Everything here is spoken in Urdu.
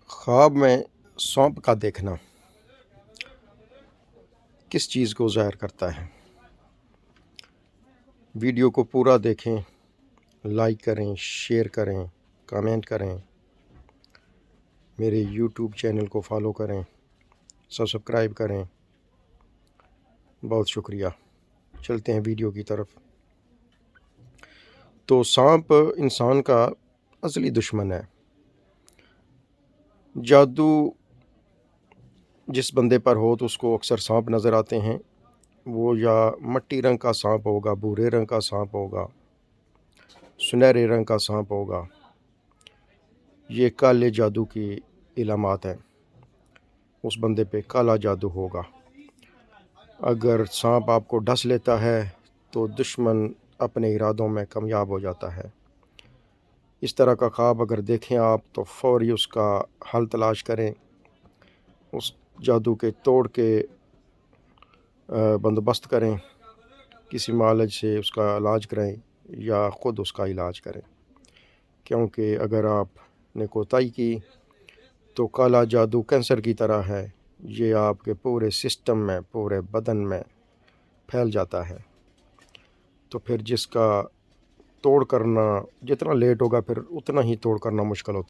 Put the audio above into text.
خواب میں سونپ کا دیکھنا کس چیز کو ظاہر کرتا ہے؟ ویڈیو کو پورا دیکھیں، لائک کریں، شیئر کریں، کامنٹ کریں، میرے یوٹیوب چینل کو فالو کریں، سبسکرائب کریں۔ بہت شکریہ۔ چلتے ہیں ویڈیو کی طرف۔ تو سانپ انسان کا اصلی دشمن ہے۔ جادو جس بندے پر ہو تو اس کو اکثر سانپ نظر آتے ہیں۔ وہ یا مٹی رنگ کا سانپ ہوگا، بھورے رنگ کا سانپ ہوگا، سنہرے رنگ کا سانپ ہوگا۔ یہ کالے جادو کی علامات ہیں۔ اس بندے پہ کالا جادو ہوگا۔ اگر سانپ آپ کو ڈس لیتا ہے تو دشمن اپنے ارادوں میں کامیاب ہو جاتا ہے۔ اس طرح کا خواب اگر دیکھیں آپ تو فوری اس کا حل تلاش کریں، اس جادو کے توڑ کے بندوبست کریں، کسی معالج سے اس کا علاج کریں یا خود اس کا علاج کریں، کیونکہ اگر آپ نے کوتاہی کی تو کالا جادو کینسر کی طرح ہے، یہ آپ کے پورے سسٹم میں، پورے بدن میں پھیل جاتا ہے۔ تو پھر جس کا توڑ کرنا جتنا لیٹ ہوگا پھر اتنا ہی توڑ کرنا مشکل ہوتا ہے۔